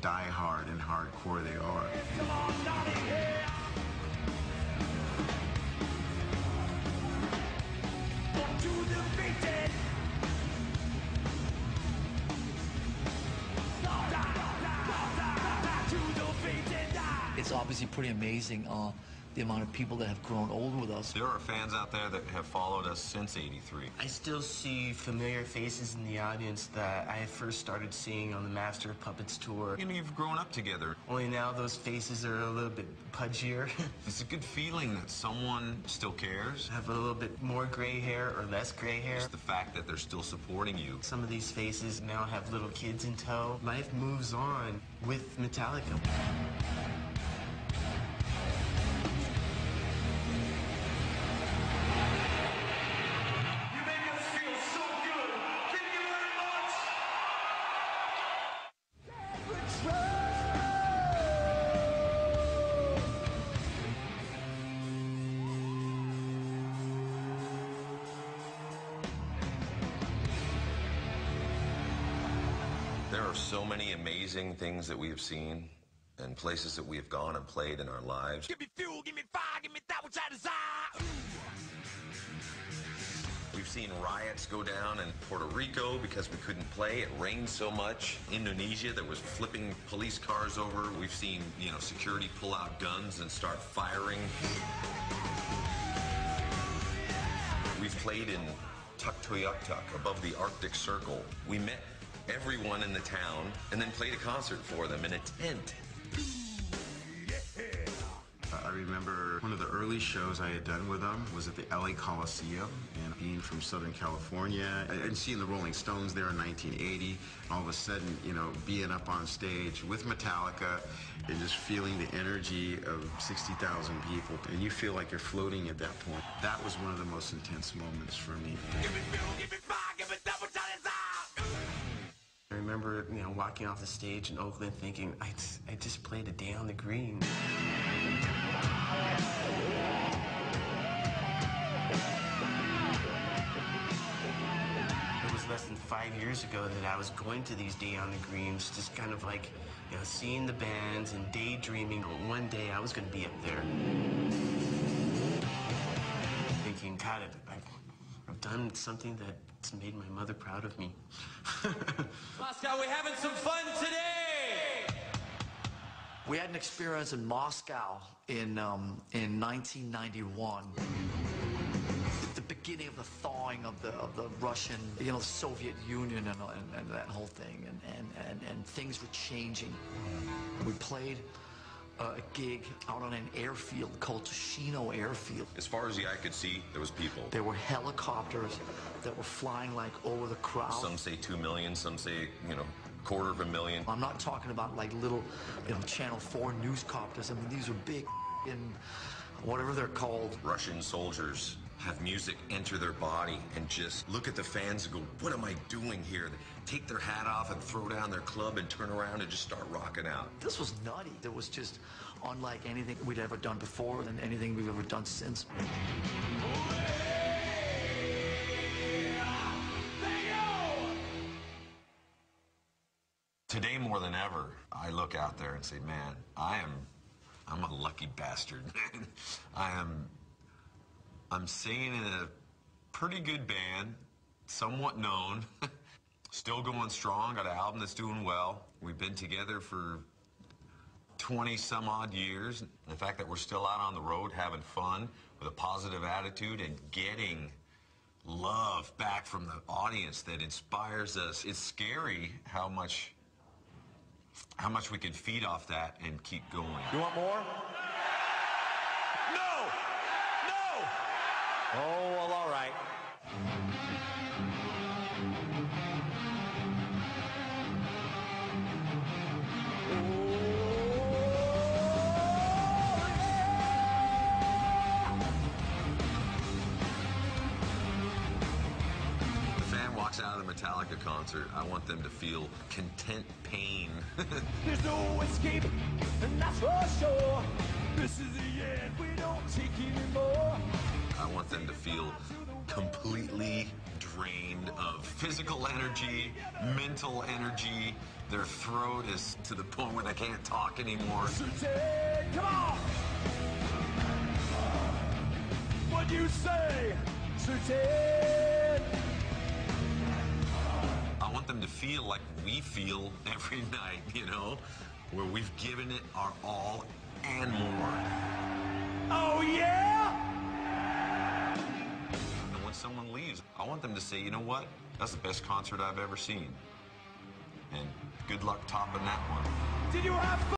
diehard and hardcore they are. Come on, Nottingham! To defeated. It's obviously pretty amazing the amount of people that have grown old with us. There are fans out there that have followed us since '83. I still see familiar faces in the audience that I first started seeing on the Master of Puppets tour. You know, you've grown up together. Only now those faces are a little bit pudgier. It's a good feeling that someone still cares. Have a little bit more gray hair or less gray hair. It's the fact that they're still supporting you. Some of these faces now have little kids in tow. Life moves on with Metallica. There are so many amazing things that we have seen and places that we have gone and played in our lives. Give me fuel, give me fire, give me that which I desire. We've seen riots go down in Puerto Rico because we couldn't play. It rained so much. Indonesia, there was flipping police cars over. We've seen, security pull out guns and start firing. We've played in Tuktoyaktuk, above the Arctic Circle. We met everyone in the town and then played a concert for them in a tent. I remember one of the early shows I had done with them was at the LA Coliseum, and being from Southern California and seeing the Rolling Stones there in 1980, all of a sudden, being up on stage with Metallica and just feeling the energy of 60,000 people, and you feel like you're floating at that point. That was one of the most intense moments for me. Give me fuel, give me fire, give me that which I desire. I remember, walking off the stage in Oakland thinking, I just played a day on the green. It was less than 5 years ago that I was going to these Day on the Greens, just kind of like, seeing the bands and daydreaming one day I was going to be up there. Thinking, God, I've done something that's made my mother proud of me. Moscow, we're having some fun today! We had an experience in Moscow in 1991. The beginning of the thawing of the Russian, the Soviet Union and that whole thing, and things were changing. We played a gig out on an airfield called Trujillo Airfield. As far as the eye could see, there was people. There were helicopters that were flying like over the crowd. Some say 2 million, some say, $250,000. I'm not talking about like little, Channel 4 news copters. I mean, these are big whatever they're called. Russian soldiers have music enter their body and just look at the fans and go, what am I doing here? They take their hat off and throw down their club and turn around and just start rocking out. This was nutty. It was just unlike anything we'd ever done before and anything we've ever done since. Today more than ever, I look out there and say, man, I'm a lucky bastard. I'm singing in a pretty good band, somewhat known, still going strong, got an album that's doing well. We've been together for 20 some odd years. The fact that we're still out on the road having fun with a positive attitude and getting love back from the audience that inspires us. It's scary how much we can feed off that and keep going. You want more? No! No! Oh, well, all right. Out of the Metallica concert, I want them to feel content pain. There's no escape, and that's for sure. This is the end, we don't take anymore. I want them to feel completely drained of physical energy, mental energy. Their throat is to the point where they can't talk anymore. Come on! What do you say? I want them to feel like we feel every night, you know, where we've given it our all and more. Oh, yeah? And when someone leaves, I want them to say, you know what? That's the best concert I've ever seen. And good luck topping that one. Did you have fun?